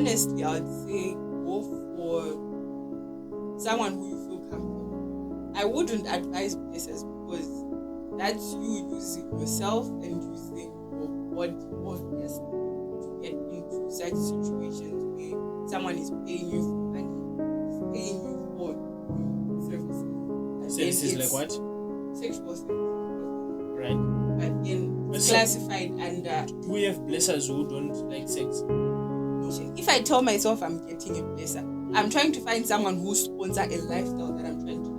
Honestly, I would say go for someone who you feel comfortable. I wouldn't advise blessers because that's you using yourself and using your body more best to get into such situations where someone is paying you for money, is paying you for services. And Services then like what? Sexual services. Right. But then it's So- classified under. Do we have blessers who don't like sex? If I tell myself I'm getting a blesser, I'm trying to find someone who sponsor a lifestyle that I'm trying to do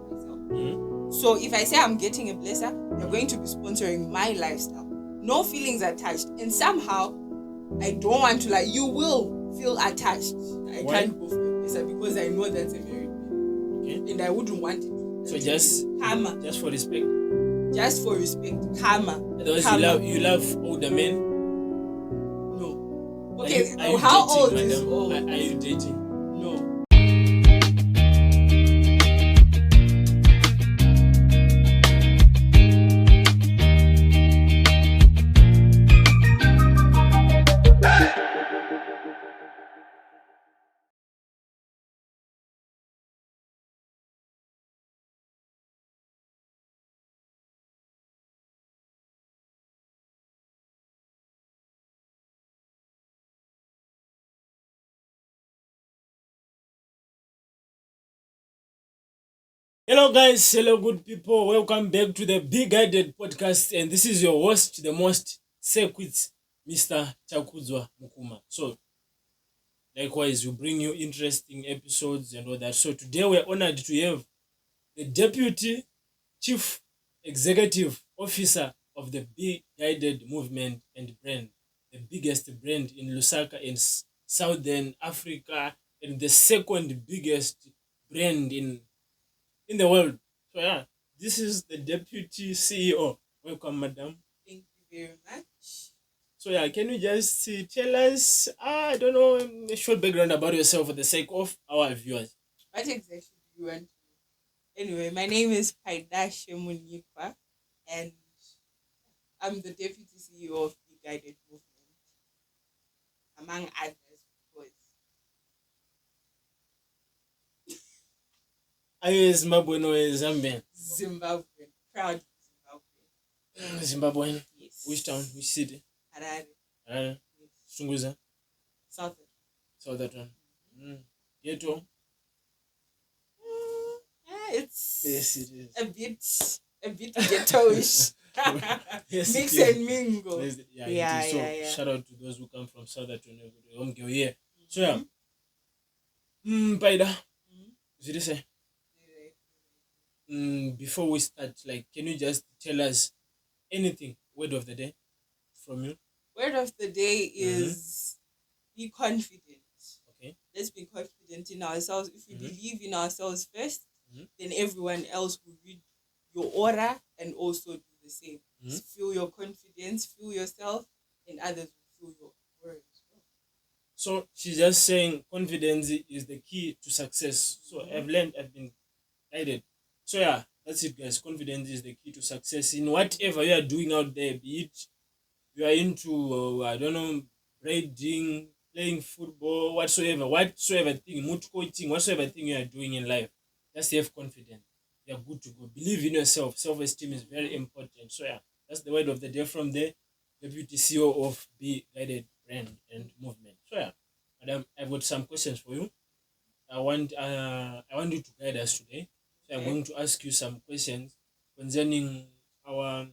for myself. Mm-hmm. So if I say I'm getting a blesser, they're going to be sponsoring my lifestyle. No feelings attached. And somehow, I don't want to you will feel attached. I Why? can't go for a blesser because I know that's a married man. Okay. And I wouldn't want it. So just karma. Just for respect. Just for respect. Karma. Otherwise, Karma. you love older men. No. Are Okay, you how dating, old is madam? old? Are you dating? No. Hello guys, hello good people. Welcome back to the BeGuided podcast, and this is your host, the most circuit, Mr. Chakudzwa Mukuma. So, likewise, we bring you interesting episodes and all that. So today we're honored to have the Deputy Chief Executive Officer of the BeGuided movement and brand, the biggest brand in Lusaka in Southern Africa, and the second biggest brand in the world. So yeah, this is the Deputy CEO. Welcome, madam. Thank you very much. So yeah, can you just tell us, I don't know, a short background about yourself for the sake of our viewers? What exactly do you want to know? Anyway, my name is Paidashe Munikwa, and I'm the Deputy CEO of BeGuided Movement, among others, because Are you a Zimbabwean or a Zambian? Zimbabwean, proud Zimbabwean. Zimbabwean. Yes. Which town? Which city? Harare. Yes. Sunguza. Southern. South Africa. Ghetto. It's Yes, it is. a bit ghettoish. Yes, Mix it is. and mingle. Yes, Yeah, it is. So yeah. shout out to those who come from South Africa. Yeah. So yeah. Paida. Did you say? Before we start, can you just tell us anything, word of the day from you? Word of the day is be confident. Okay. Let's be confident in ourselves. If we believe in ourselves first, Mhm. then everyone else will read your aura and also do the same. Feel your confidence, feel yourself, and others will feel your aura as well. So she's just saying confidence is the key to success. So I've been guided. So yeah, that's it, guys. Confidence is the key to success in whatever you are doing out there. Be it you are into, I don't know, braiding, playing football, whatsoever thing, mood coaching, whatsoever thing you are doing in life. Just have confidence. You are good to go. Believe in yourself. Self-esteem is very important. So yeah, that's the word of the day from the Deputy CEO of BeGuided Brand and Movement. So yeah, madam, I've got some questions for you. I want you to guide us today. So I'm going to ask you some questions concerning our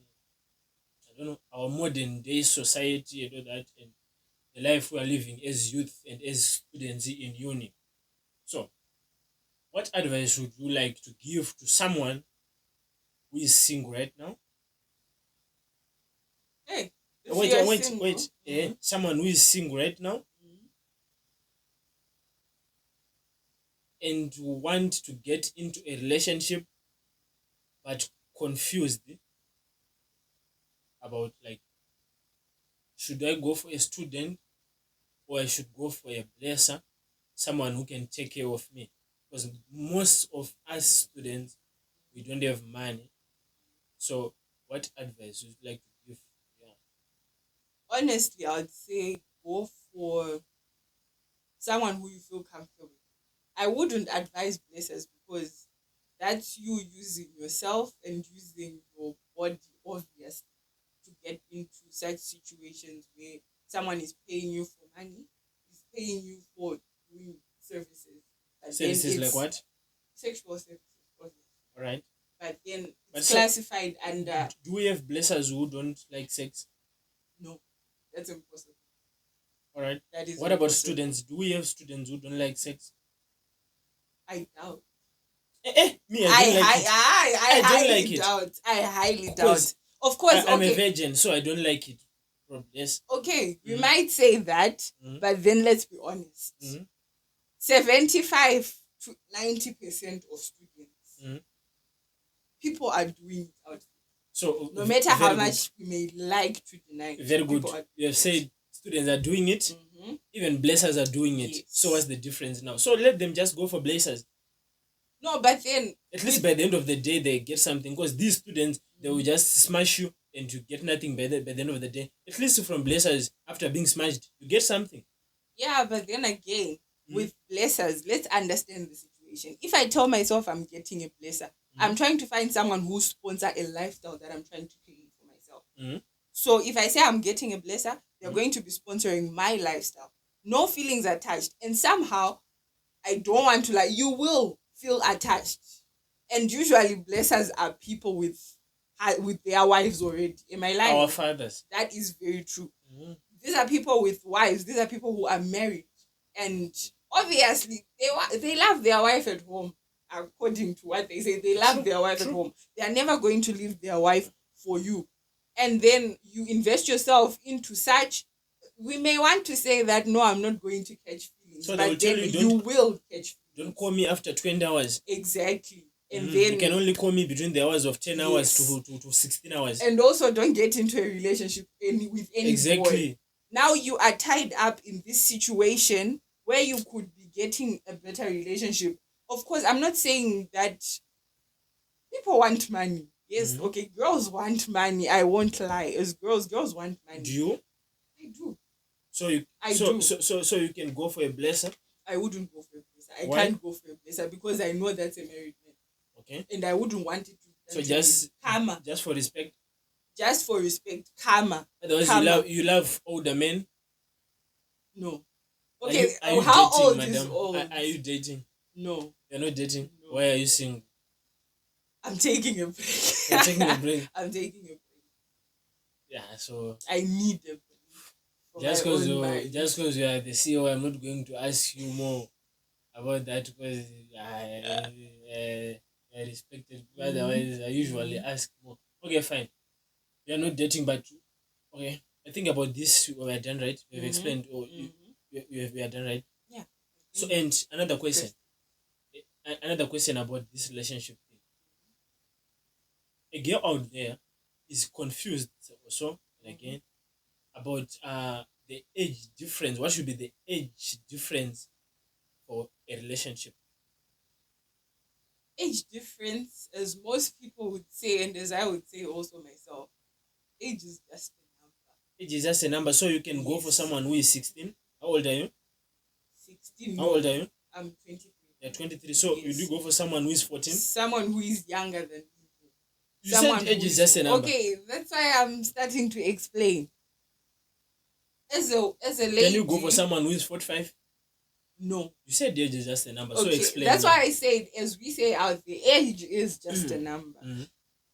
modern day society and all that, and the life we are living as youth and as students in uni. So, what advice would you like to give to someone who is single right now? Hey, Wait. Someone who is single right now and want to get into a relationship but confused about should I go for a student or I should go for a blesser, someone who can take care of me, because most of us students, we don't have money. So what advice would you like to give? Yeah. Honestly, I would say go for someone who you feel comfortable with. I wouldn't advise blessers because that's you using yourself and using your body, obviously, to get into such situations where someone is paying you for money, is paying you for doing services. But Services then like it's what? sexual services, obviously. All right. But then But it's so- classified under Do we have blessers who don't like sex? no. That's impossible. All right. That is What about impossible. students? Do we have students who don't like sex? I doubt. Me, I don't like it. I I don't highly like it. doubt. I highly doubt. Because Of course, I'm a okay. virgin, so I don't like it. Yes. Okay, you Mhm. might say that, Mhm. but then let's be honest. Mhm. 75 to 90% of students, Mhm. people are doing it out. So No matter how very much we may like to deny it, Very good. people are You have said students are doing it. Mhm. Even blessers are doing it. Yes. So what's the difference now? So let them just go for blessers. No, but then At least by the end of the day, they get something. Because these students, they will just smash you and you get nothing by the end of the day. At least from blessers, after being smashed, you get something. yeah, but then again, Mhm. with blessers, let's understand the situation. If I tell myself I'm getting a blesser, I'm trying to find someone who sponsor a lifestyle that I'm trying to create for myself. Mhm. So if I say I'm getting a blesser, they're Mhm. going to be sponsoring my lifestyle. No feelings attached. And somehow, I don't want to lie, you will feel attached. And usually blessers are people with their wives already. Am I lying? Our fathers. That is very true. Mhm. These are people with wives. These are people who are married. And obviously, they love their wife at home. According to what they say, they love True, their wife true. at home. They are never going to leave their wife for you. And then you invest yourself into such. We may want to say that, no, I'm not going to catch feelings. So they will but tell then you, you will catch feelings. Don't call me after 20 hours. Exactly. And Mhm. then You can only call me between the hours of 10 hours Yes. to 16 hours. And also don't get into a relationship with any boy. Exactly. Now you are tied up in this situation where you could be getting a better relationship. Of course, I'm not saying that people want money. Yes, Mhm. okay, girls want money. I won't lie. As girls want money. Do you? I do. So you I so, do. so you can go for a blesser, I wouldn't go for a blesser. I Why? can't go for a blesser because I know that's a married man. okay? And I wouldn't want it to So be just karma. just for respect. Just for respect. Karma. Otherwise, Karma. you love older men. No. Are Okay, you how dating, old madam? is old? Are you dating? No. You're not dating. No. Why are you single? I'm taking a break. You're taking a break. I'm taking a break. Yeah. So I need a break. For just my because own mind. you are the CEO, I'm not going to ask you more about that because I respect it. Otherwise, I usually ask more. Okay, fine. You're not dating, but okay. I think about this we are done, right? We've explained, or we are done, right? Yeah. So, and another question. Another question about this relationship thing. A girl out there is confused also, and again, about the age difference. What should be the age difference for a relationship? Age difference, as most people would say, and as I would say also myself, age is just a number. Age is just a number, so you can go for Yes. someone who is 16. How old are you? 16. How No, old are you? I'm 23. You're 23. So you Yes. do go for someone who is 14. Someone who is younger than me. You said age who is just a number. Okay, that's why I'm starting to explain. As a lady, Can you go for someone who is 45? No. You said age is just a number, so Okay, explain. that's now. why I said, as we say out there, age is just a number. Mhm.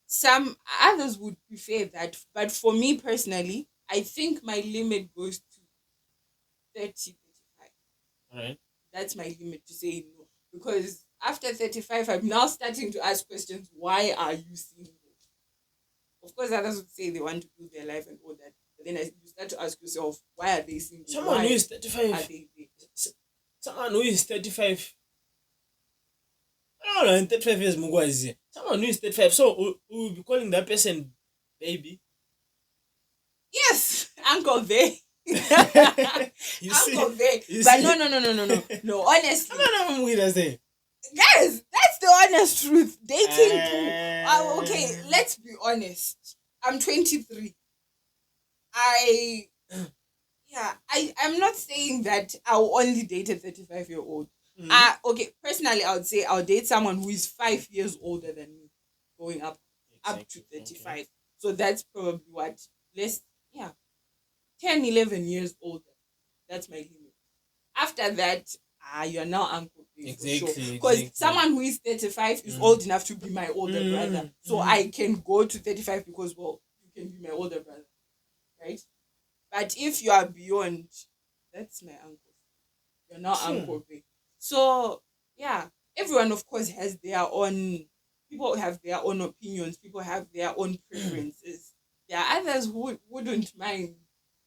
Some others would prefer that, but for me personally, I think my limit goes to 30, 35. All right. That's my limit to say no. Because after 35, I'm now starting to ask questions. Why are you single? Of course, others would say they want to build their life and all that. But then you start to ask yourself, why are they single? Someone Why who is are 35. they there? Someone who is 35. I don't know, in 35 years, Mugwazi. Someone who is 35. So we will be calling that person baby. Yes, Uncle Vay. You Uncle Vay. you But see? no, honestly. I'm with us there. Guys, that's the honest truth. Dating too. Okay, let's be honest. I'm 23. yeah, I'm not saying that I'll only date a 35-year-old. Mm. Okay, personally, I would say I'll date someone who is 5 years older than me, going up to Exactly. Okay. 35. So that's probably what, less, yeah, 10, 11 years older. That's my limit. After that, you're now Uncle Bay for sure. Exactly. Because Exactly. someone who is 35 is Mm. old enough to be my older brother. Mm. So Mm. I can go to 35 because, well, you can be my older brother, right? But if you are beyond, that's my uncle. You're now Sure. Uncle Bay. So, yeah, everyone, of course, has their own, people have their own opinions, people have their own preferences. There are others who wouldn't mind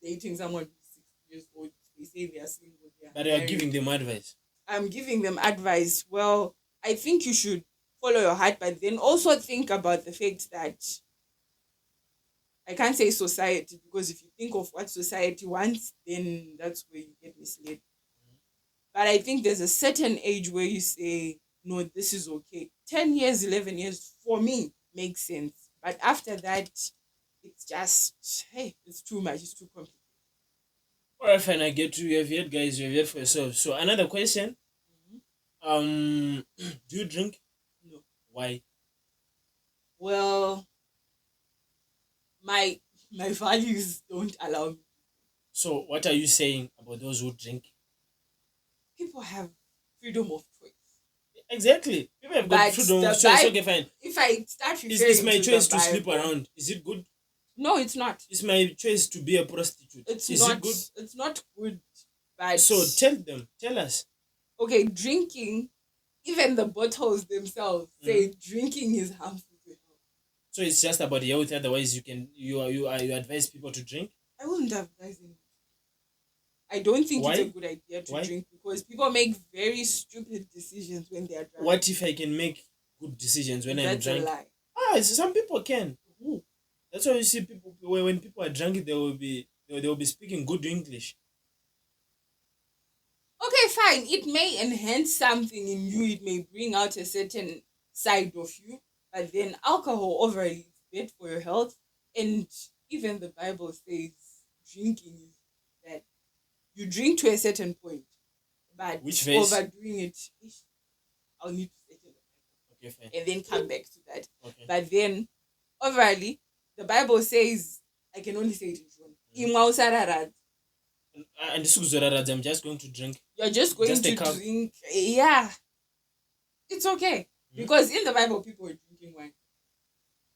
dating someone who's 60 years old. They say they are single, they are But you are married. giving them advice. I'm giving them advice. Well, I think you should follow your heart, but then also think about the fact that I can't say society, because if you think of what society wants, then that's where you get misled. But I think there's a certain age where you say, no, this is okay. 10 years, 11 years, for me, makes sense. But after that, it's just, hey, it's too much. It's too complicated. Alright, fine. I get you. You have yet, guys. You have yet for yourself. So another question. Mhm. Do you drink? No. Why? Well, my my values don't allow me. So what are you saying about those who drink? People have freedom of choice. Exactly. People have got But freedom of the choice. Bible, Okay, fine. if I start Is referring my to choice the to sleep Bible, around? Is it good? no, it's not. Is my choice to be a prostitute? It's Is not. it good? It's not good. But So tell them. Tell us. okay, drinking, even the bottles themselves say drinking is harmful to health. So it's just about health. Otherwise, you advise people to drink. I wouldn't advise them. I don't think it's a Why? good idea to Why? drink, because people make very stupid decisions when they are drunk. What if I can make good decisions when I'm That's a drunk? lie. Some people can. Who? That's why you see people when people are drunk, they will be speaking good English. Okay, fine. It may enhance something in you. It may bring out a certain side of you. But then alcohol overall is bad for your health. And even the Bible says drinking is bad. You drink to a certain point, but Which verse? overdoing it, I'll need to settle the Okay, fine. Bible and then come back to that. Okay. But then, overall, the Bible says, I can only say it in John. And this is I'm just going to drink. You're just going Just a to cup. drink. Yeah, it's okay. Because in the Bible, people were drinking wine.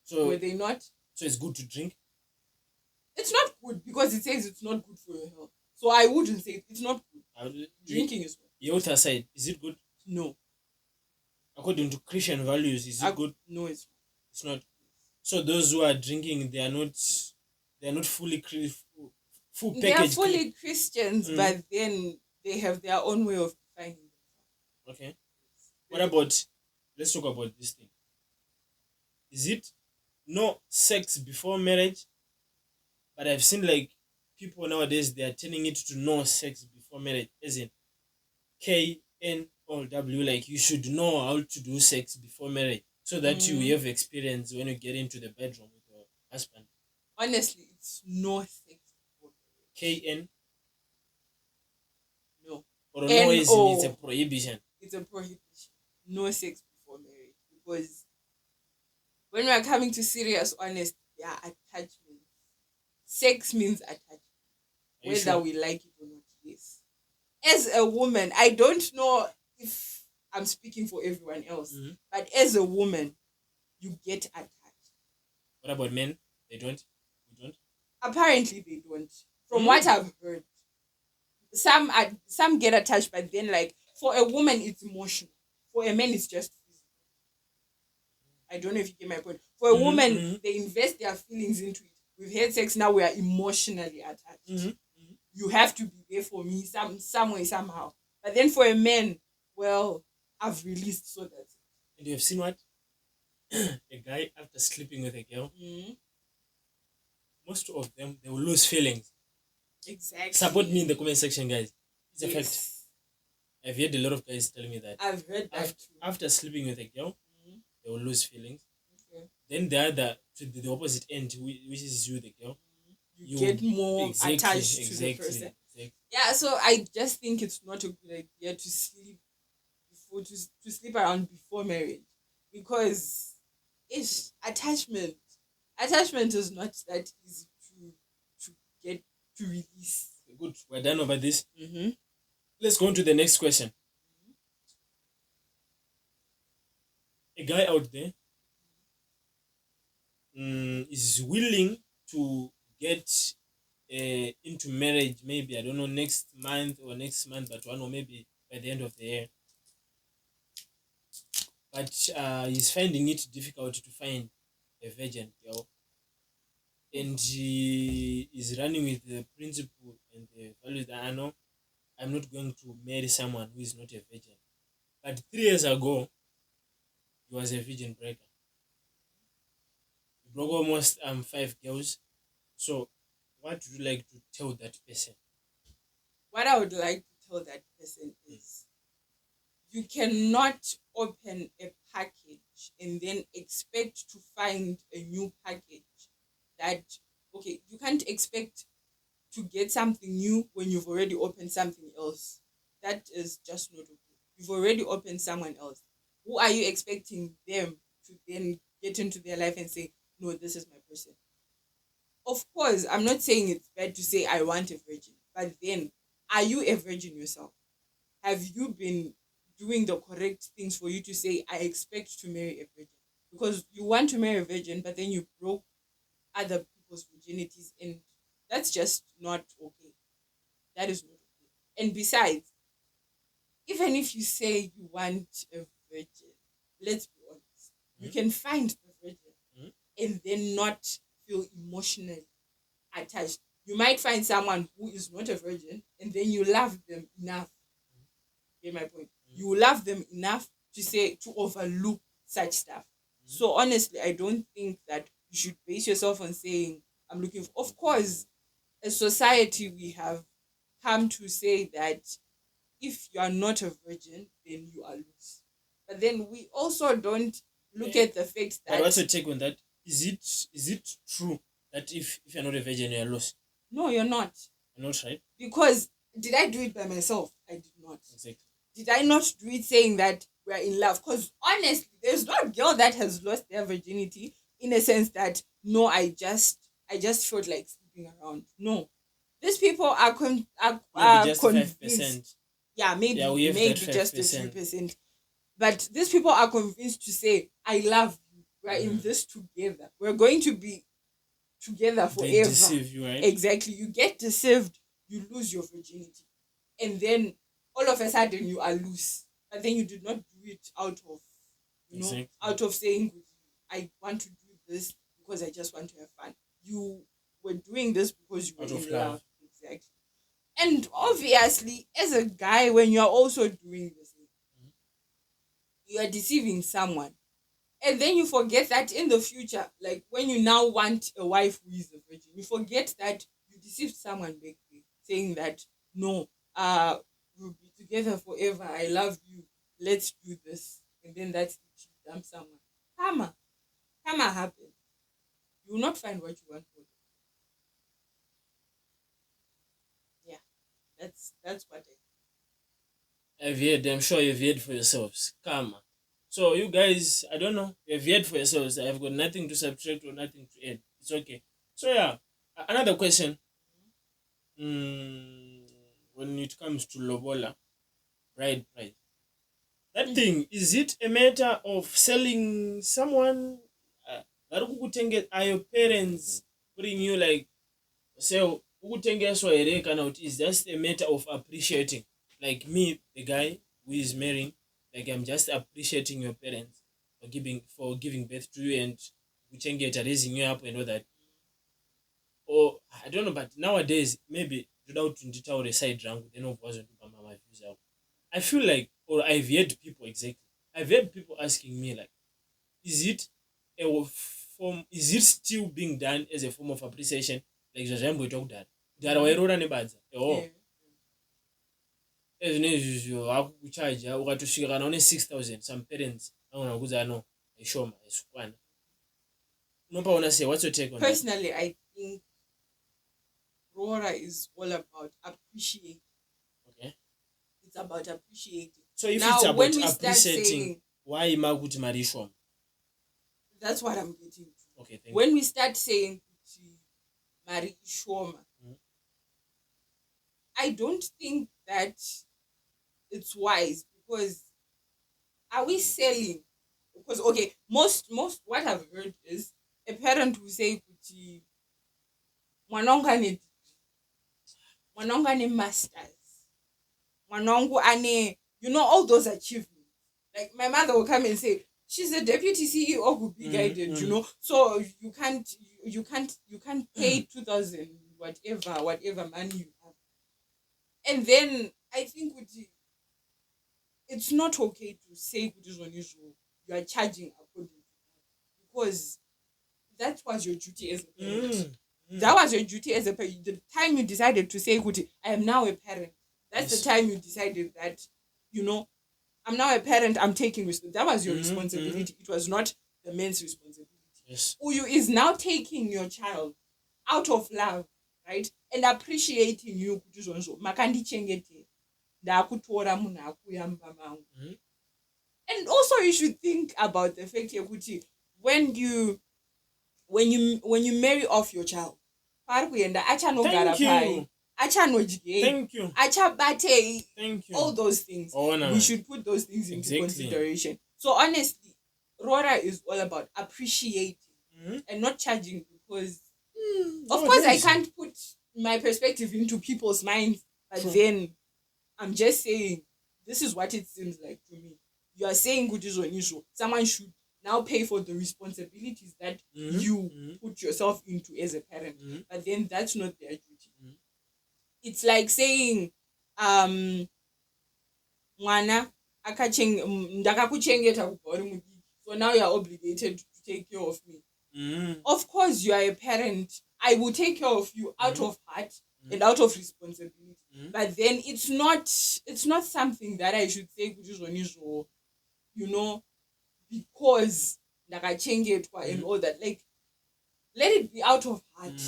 So Were they not? So it's good to drink. It's not good because it says it's not good for your health. So I wouldn't say it's not good. Drinking is good. Health aside, is it good? No. According to Christian values, is it good? No, it's not. It's not. So those who are drinking, they are not fully full package. They are fully Christians, but then they have their own way of defining themselves. Okay. What about? Let's talk about this thing. Is it no sex before marriage? But I've seen like people nowadays, they are turning it to no sex before marriage, as in KNOW. Like you should know how to do sex before marriage, so that you have experience when you get into the bedroom with your husband. Honestly, it's no sex before marriage. KN. No. Or no, it's a prohibition. It's a prohibition. No sex before marriage. Because when we are coming to serious, honest, there are attachments. Sex means attachment. Whether sure? we like it or not, yes. As a woman, I don't know if I'm speaking for everyone else, but as a woman, you get attached. What about men? They don't? You don't? Apparently they don't. From what I've heard. Some get attached, but then like for a woman it's emotional. For a man it's just physical. I don't know if you get my point. For a woman, they invest their feelings into it. We've had sex, now we are emotionally attached. You have to be there for me some way, somehow. But then for a man, well, I've released, so that's it. And you have seen what? A guy, after sleeping with a girl, most of them, they will lose feelings. Exactly. Support me in the comment section, guys. It's a fact. I've heard a lot of guys telling me that. I've heard that too. After sleeping with a girl, they will lose feelings. Okay. Then to the opposite end, which is you, the girl. You get more attached to the person. Yeah, so I just think it's not a good idea to sleep before to sleep around before marriage, because it's attachment. Attachment is not that easy to get to release. Good. We're done over this. Mm-hmm. Let's go on to the next question. A guy out there is willing to get into marriage, maybe, I don't know, next month, but one, or maybe by the end of the year. But he's finding it difficult to find a virgin girl. And he is running with the principle and the values that I know I'm not going to marry someone who is not a virgin. But 3 years ago, he was a virgin breaker. He broke almost 5 girls. So, what would you like to tell that person? What I would like to tell that person is, you cannot open a package and then expect to find a new package. That, okay, you can't expect to get something new when you've already opened something else. That is just not okay. You've already opened someone else. Who are you expecting them to then get into their life and say, no, this is my person? Of course, I'm not saying it's bad to say I want a virgin, but then, are you a virgin yourself? Have you been doing the correct things for you to say I expect to marry a virgin? Because you want to marry a virgin, but then you broke other people's virginities, and that's just not okay. That is not okay. And besides, even if you say you want a virgin, let's be honest, you can find the virgin Mhm. and then not feel emotionally attached. You might find someone who is not a virgin and then you love them enough. Get my point? You love them enough to say, to overlook such stuff. So honestly, I don't think that you should base yourself on saying I'm looking for. Of course, as society, we have come to say that if you are not a virgin, then you are loose. But then we also don't look at the fact But what's that your take on that? Is it true that if you're not a virgin, you're lost? no, you're not. You're not, right? Because did I do it by myself? I did not. Exactly. Did I not do it saying that we're in love? Because honestly, there's no girl that has lost their virginity in a sense that no, I just felt like sleeping around. No, these people are Maybe just convinced. 5%. Yeah, maybe Yeah, we have maybe that just a 5%. 3%. But these people are convinced to say, "I love you. We're in Mhm. this together. We're going to be together They forever." deceive you, right? Exactly. You get deceived, you lose your virginity, and then all of a sudden you are loose. But then you did not do it out of, Exactly. out of saying, I want to do this because I just want to have fun. You were doing this because you were Out of in love. love. Exactly. And obviously, as a guy, when you're also doing this, you are deceiving someone. And then you forget that in the future, like when you now want a wife who is a virgin, you forget that you deceived someone back then, saying that no, we'll be together forever. I love you. Let's do this. And then that's it, you dump someone. Karma. Karma happens. You will not find what you want for them. Yeah. That's what I'm sure you've heard for yourselves. Karma. So you guys, I don't know, you've heard for yourselves. I've got nothing to subtract or nothing to add. It's okay. So yeah, another question. When it comes to lobola, bride price, that thing, is it a matter of selling someone? Are your parents putting you like, so ukutengeswa here kana kuti is just a matter of appreciating, like me, the guy who is marrying, like I'm just appreciating your parents for giving birth to you and kuchengeta raising you up and all that. Or I don't know, but nowadays maybe without nditaure side rangu then obvazondibamba views out. I feel like, or I've heard people, exactly, I've heard people asking me like, is it is it still being done as a form of appreciation, like zvazvaimboita kudhara kudhara wairoora nebadza yeah. ezvinezvizvo vakukuchaja ukatosvika kana une 6000 some parents vanogona kudza no ishoma haisukwana. Unopaona sei? What's your take on that? Personally, I think Rora is all about appreciating. Okay. It's about appreciating. So if Now, it's about when we start appreciating, saying, why makuti mari shoma? that's what I'm getting to. Okay, thank When you. we start saying kuti mari ishoma, I don't think that it's wise, because are we selling? Because okay, most what I've heard is a parent will say kuti mwanangu ane mwanangu ane masters, mwanangu ane, you know, all those achievements. Like my mother will come and say she's a deputy CEO of BeGuided, you know, so you can't pay 2,000 whatever money you have. And then I think it's not okay to say you are charging according to that, because that was your duty as a parent. That was your duty as a parent. The time you decided to say, I am now a parent. That's the time you decided that, you know, I'm now a parent, I'm taking responsibility. That was your responsibility. It was not the man's responsibility. Yes. Uyu is now taking your child out of love, right? And appreciating you. And also you should think about the fact here, when you marry off your child, Thank you. Thank you. Thank you. All those things. Oh, no. We should put those things into consideration. So honestly, Rora is all about appreciating and not charging, because of course I can't put my perspective into people's minds, but then I'm just saying this is what it seems like to me. You are saying someone should now pay for the responsibilities that you put yourself into as a parent, but then that's not their duty. It's like saying mwana ndakakuchengeta kubva uri mudiki, so now you are obligated to take care of me. Of course you are a parent, I will take care of you out of heart and out of responsibility, but then it's not something that I should say you know, because ndakachengetwa and all that. Like, let it be out of heart.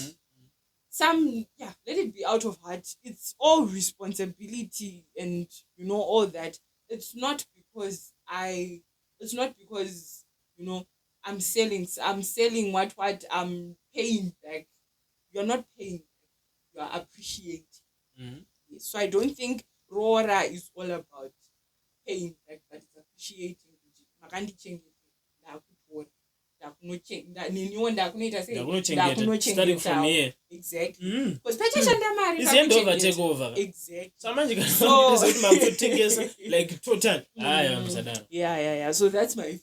Let it be out of heart. It's all responsibility and, you know, all that. It's not because you know, I'm selling what I'm paying back. You're not paying back, you are appreciating. So I don't think Rora is all about paying back, but it's appreciating. Starting from here. Exactly. Because it's end over, take over. Exactly. So like total. Yeah. So that's my view.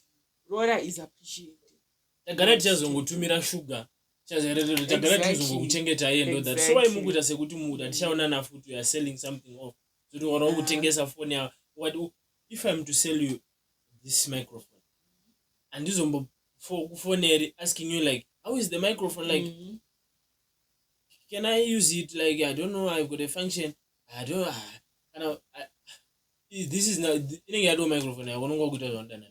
Rora is appreciated. Tagara tichazongotumira sugar. Tagara tizongokuchengeta iye ndo that. So why mukuita sekuti munhu atichaona nafuti you are selling something off. So do wara kutengesa phone ya. What if I'm to sell you this microphone and this phone asking you like, how is the microphone, like can I use it, like I don't know, I've got a function, I don't this is not inenge yado microphone yakononga kuita zvandana.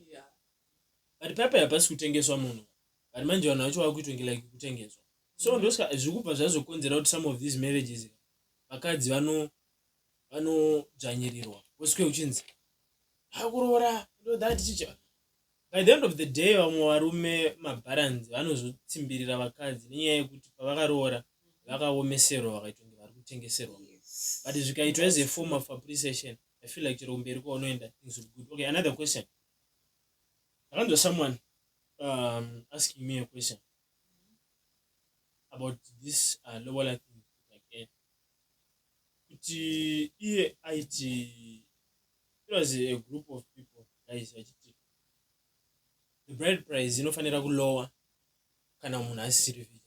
But papa yapasi kutengeswa munhu, but manje vanhu vacho vakuitwa like kutengeswa. So ndosaka zvikupa zvazokonzera kuti some of these marriages vakadzi vanodzvanyirirwa woswe uchinzi akurora that teacher. By the end of the day vamwe varume mabaranzi vanozotsimbirira vakadzi nenyaya yekuti pavakaroora vakaomeserwa vakaitwa kunge vari kutengeserwa. But zvikaitwa as a form of appreciation, I feel like chero mberi kwaunoenda things will be good. Okay, another question. I found someone asking me a question about this lower thing again. It was a group of people, guys. The bride price inofanira kulowa kana munhu asiri virgin.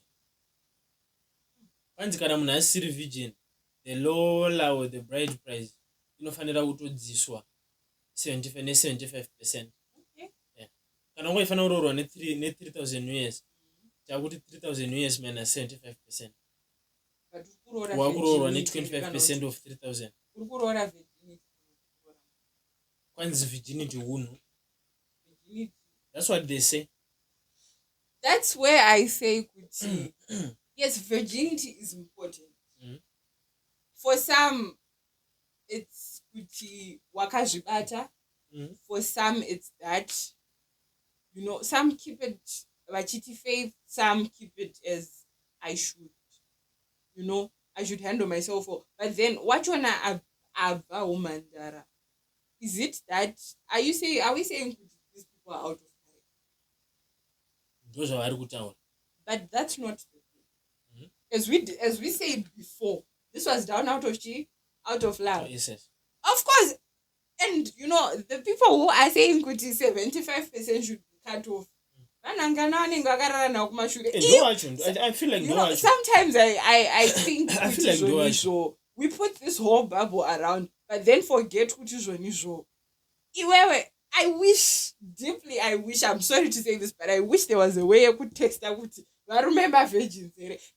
Panzi kana munhu asiri virgin, the lower or the bride price inofanira kutodziswa 75%. Yeah. Kana ungoifanira kuroorwa ne 3,000 US, chakuti 3,000 US minus 75%. Wakuroorwa ne 25% of 3,000. Kwanzi virginity hunhu. That's what they say. That's where I say, yes, virginity is important. For some, it's kuti wakazvibata. For some, it's that, some keep it vachiti faith, some keep it as I should, I should handle myself. But then, what you wanna ava umandara? Is it that, are we saying these people are out of time? But that's not the thing. As we said before, this was done out of love. Yes. Of course. And the people who are saying 75% should be cut off. I feel like sometimes I think I feel like we put this whole bubble around, but then forget what is on. I wish deeply, I'm sorry to say this, but I wish there was a way I could text that. I remember virgins,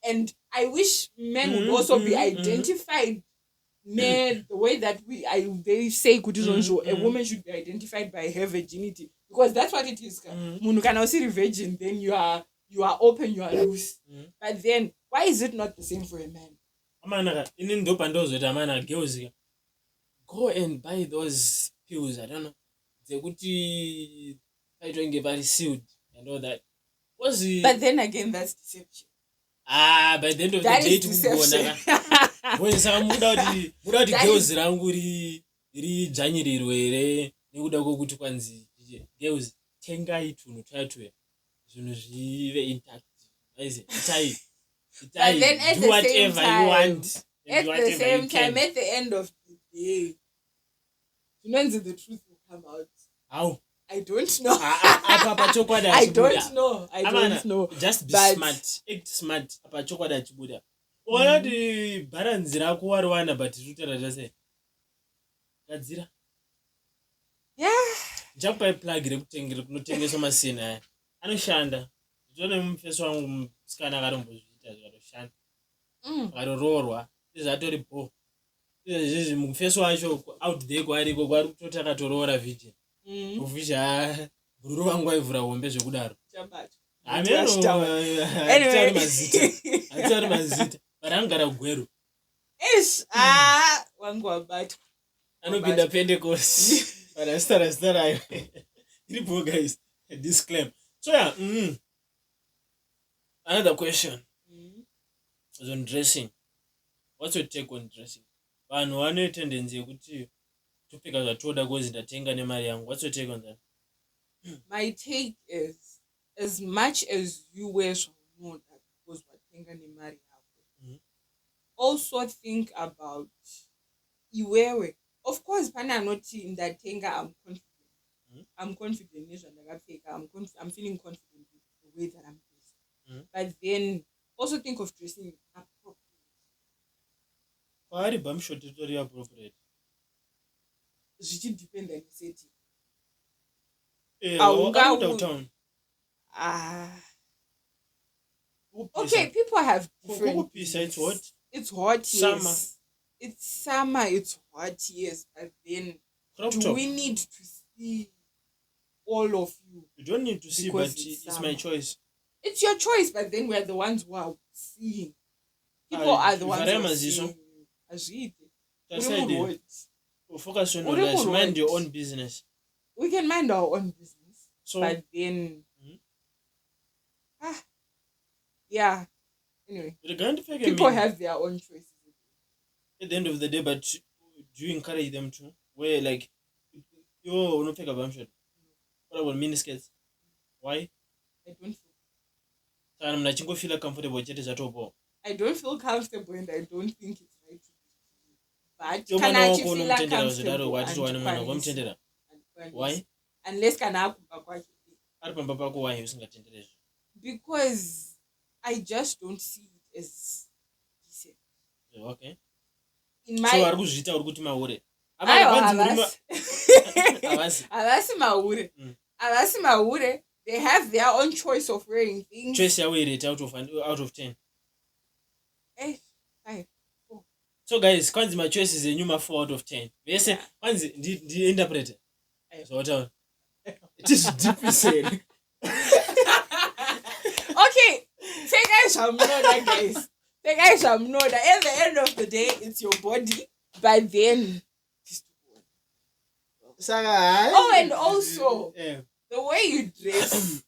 and I wish men would also be identified. Men, the way that they say a woman should be identified by her virginity, because that's what it is. Munu kana usiri virgin, then you are open, you are loose. But then why is it not the same for a man? Go and buy those pills. I don't know. They would get sealed and all that. But then again, that's deception. By the end of that the day, when some without girls ranguri janyiriro nekuda kwokuti kwanzi girls tengai tunhu twatwe zvinhu zvive intact. But then at do the whatever same time, you want. At the same time, at the end of the day, the truth will come out. How? I don't know. I don't know. Just be smart. Act smart. Apachokwada chibuda. Already balance rako wariwana but rutera zvese. Gadzira. Yeah. Jakupa plug rekutengeswa masina aya. Anoshanda. Zvone mufeso wangu musikana akarombozviita zvinoshanda. Akarororwa. Zvatori bo. Izvi mufeso wacho out there kwariko kwari kutoti akatoroora virgin. Kufisha guru wangu aivhura hombe zvekudaro. Hatari mazita. Barangara gwero. Wangu wabata. Anopinda Pentecost. Rasta. Iripo guys. Disclaimer. So yeah. Another question. Is on dressing. What's your take on dressing? Vanhu vane tendency yekuti topfeka zvatoda gozi ndatenga nemari yangu. What's your take on that? My take is, as much as you wear more that because watenga nemari yako, also think about iwewe. Of course, pana anoti ndatenga, I'm confident. I'm confident I'm feeling confident with the way that I'm dressing. But then also think of dressing appropriate. Why bum shot very appropriate? It depends on the setting. Downtown. Okay, people have different. It's what? It's hot, summer. Yes. It's summer, it's hot, yes. But then, we need to see all of you? You don't need to see, but it's my choice. It's your choice, but then we're the ones who are seeing. People are the ones who are seeing. That's the idea. Focus on your life. Mind your own business. We can mind our own business. So, but then, yeah. Anyway, people have their own choices. At the end of the day, but do you encourage them to wear like, yo, no fake a bum shirt? What about miniskirts? Why? I don't feel. I'm not going to feel comfortable with it at all. I don't feel comfortable, and I don't think it's right to do. But can I feel comfortable? Why? Unless can I why? Because I just don't see it as decent. Okay. In my they have their own choice of wearing things. Choice your rate out of 10. 5. 4. So guys, kwanzi my choice is a number 4 out of 10. Yes, kwanzi the interpreter. So what else? It is deeply said. Okay, say guys, I'm not that guys. The guys are know that at the end of the day, it's your body, but then. Oh, and also the way you dress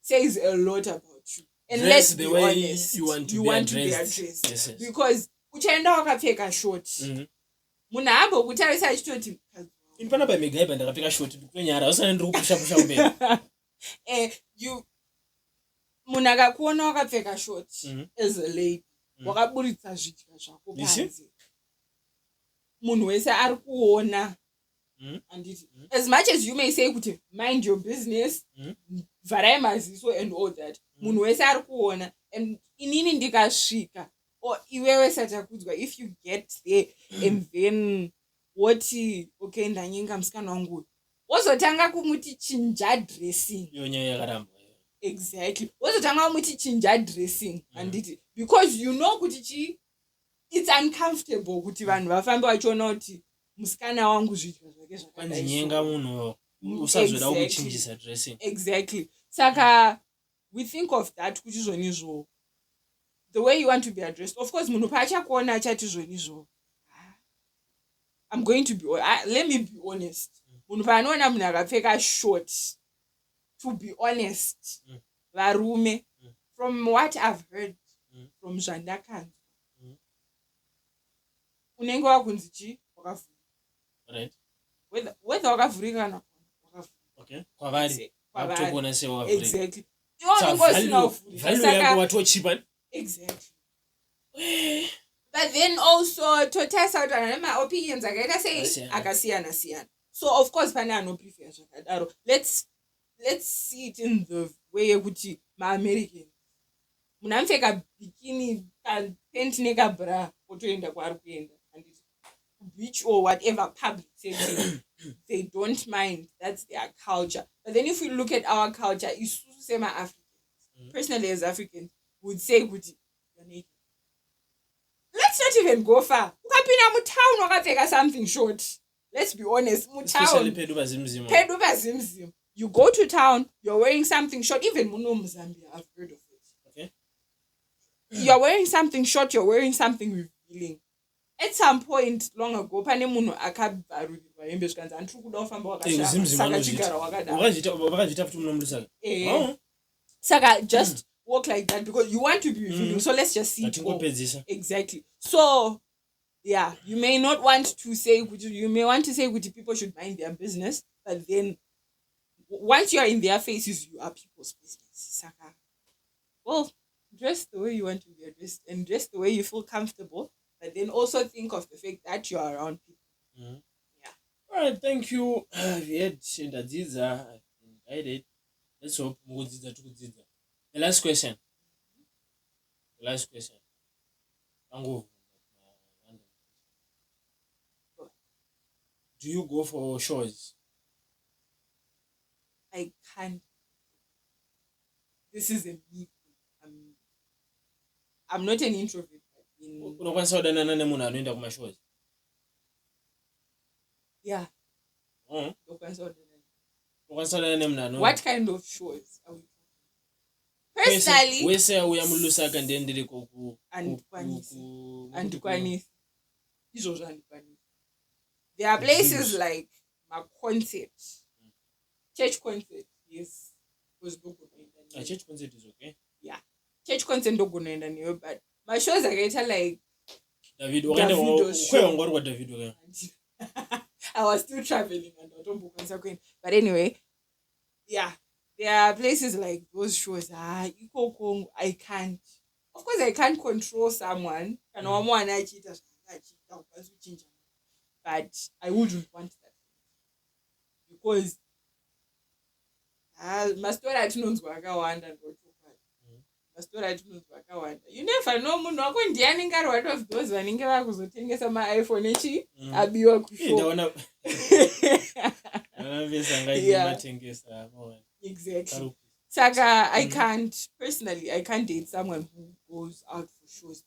says a lot about you. And Dress let's be the way honest, you want to be addressed. Yes. because uchaenda wakapfeka short. Munhu haambo kutarisa achitoti ini panapa megaiba ndakapfeka shoti kwenyara usana ndiri kupusha mberi. Munhu akakuona wakapfeka short as a lady, wakaburitsa zvidya zvako panze. Munhu wese ari kuona. As much as you may say kuti mind your business, vharai maziso and all that, munhu wese ari kuona. And inini ndikasvika or iwewe satakudzwa, if you get there and then woti okay ndanyenga musikana wangu wozotanga kumuti chinja dressing yonyaya yakaramba. Exactly. Wozotanga kumuti chinja dressing anditi because you know kuti it's uncomfortable kuti vanhu vafambe vachiona kuti musikana wangu zvidya zvake zvakadai nyenga munhu usazoda kuchinjisa dressing. Exactly. Saka we think of that kuti zvonizvo the way you want to be addressed. Of course munhu paachakuona achati zvonizvo I'm going to be let me be honest. Munhu paanoona munhu akapfeka short, to be honest, varume from what I've heard from zvandakanzwa unenge wakunzi chi wakavhurika. Right. Whether wakavhurika kana wakavhurika. Okay. Kwavari. Vakutogona se wakavhurika. Exactly. Value yako watochipa. Exactly. But then also to test out my opinions akaita say akasiyana. So of course pana anoprefer zvakadaro. Let's see it in the way yekuti ma-Americans munhu anopfeka bikini pant nekabra otoenda kwaari kuenda and beach or whatever public setting they don't mind. That's their culture. But then if we look at our culture, isusu sema-Africans, personally as Africans would say kuti you're naked. Let's not even go far. Ukapinda mutown wakapfeka something short. Let's be honest. Especially peduba zimzim. You go to town, you're wearing something short. Even muno Zambia, I've heard of it. Okay. You're wearing something short, you're wearing something revealing. At some point long ago, pane munhu akabvarurirwa hembe zvikanzi andiri kuda kufamba wakashama saka chigara wakadaro. Vakazvita kuti munomurisa. Saka just walk like that because you want to be revealing. So let's just see it. Exactly. So yeah, you may not want to say people should mind their business, but then once you are in their faces, you are people's business. Saka. Well, dress the way you want to be addressed and dress the way you feel comfortable, but then also think of the fact that you are around people. Yeah. All right, thank you. We had Shenda I've been guided. Let's hope Mugudziza tukudziza. The last question. Do you go for shows? I can't. This is a me. I'm not an introvert. Unokwanisa kudanana nemunhu anoenda kumashows? Yeah. Unokwanisa kudanana nemunhu anoenda. What kind of shows are we talking? Personally, wese uya mulusaka ndendiri koku andikwanisi. Izvozvo andikwanisi. There are places like my concert. Church concert, yes. Church concert is okay. Yeah. Church concert ndogonoenda neyo, but my shows akaita like David I was still traveling and but anyway, yeah. There are places like those shows. I can't. Of course, I can't control someone. But I wouldn't want that because mastori atinonzwa akawanda mastori atinonzwa akawanda. You never know munhu wako ndiani ngari one of those vanenge vakuzotengesa ma-iPhone echi abiwa kushow. Exactly. Saka, I can't date someone who goes out for shows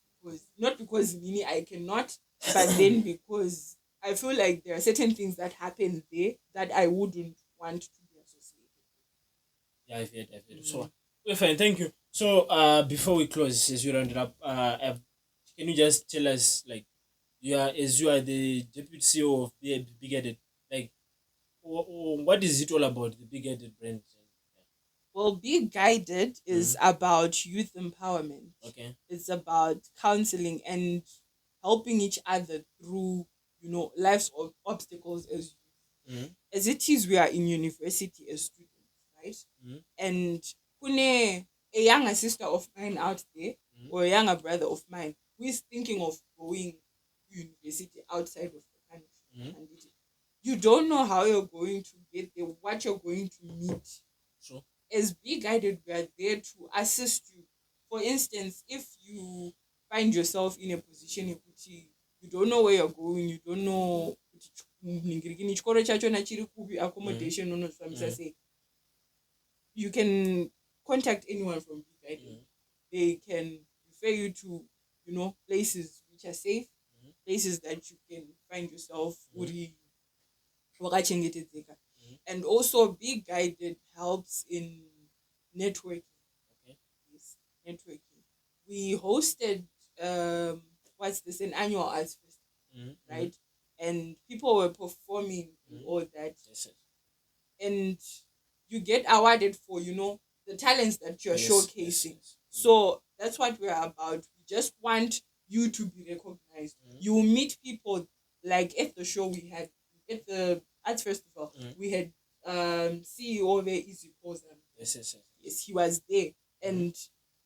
not because meaning I cannot, but then because I feel like there are certain things that happen there that I wouldn't want to be associated with. Yeah, I've heard. So, we're fine. Thank you. So, before we close, as we round it up, can you just tell us, like, you are the deputy CEO of BeGuided, like, what is it all about, the BeGuided brand? Well, Be Guided is about youth empowerment. Okay. It's about counseling and helping each other through, life's obstacles as it is. We are in university as students, right? And kune a younger sister of mine out there, or a younger brother of mine who is thinking of going to university outside of the country. And you don't know how you're going to get there, what you're going to meet. So As Be Guided, we are there to assist you. For instance, if you find yourself in a position in which you don't know where you're going, you don't know chikoro chacho na chiri kupi, accommodation say, you can contact anyone from Be Guided. They can refer you to, places which are safe, places that you can find yourself wakachengetedzeka. And also Be Guided helps in networking. Okay. Yes, networking. We hosted an annual arts festival, right? And people were performing and all that. Yes. And you get awarded for, the talents that you're showcasing. Yes. So that's what we're about. We just want you to be recognized. You will meet people, like at the show we had, at the arts festival, we had CEO there, Easy Pose. Yes, he was there. And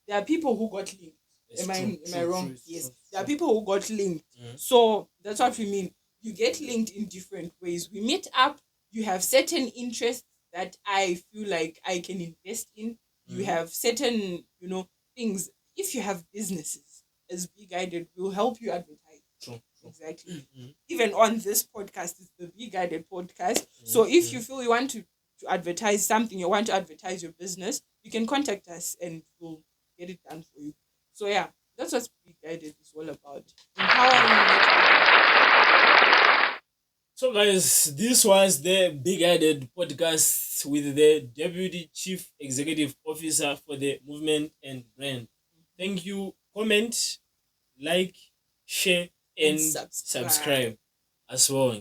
there are people who got linked. Am I wrong? Yes. There are people who got linked. So that's what we mean. You get linked in different ways. We meet up, you have certain interests that I feel like I can invest in. You have certain, things. If you have businesses, as Be Guided, we'll help you advertise. True. Exactly. Even on this podcast, it's the Be Guided podcast. So if you feel you want to advertise something, you want to advertise your business, you can contact us and we'll get it done for you. So yeah, that's what Be Guided is all about. Empowering. So guys, this was the BeGuided podcast with the Deputy Chief Executive Officer for the Movement and Brand. Thank you. Comment, like, share, and subscribe as well.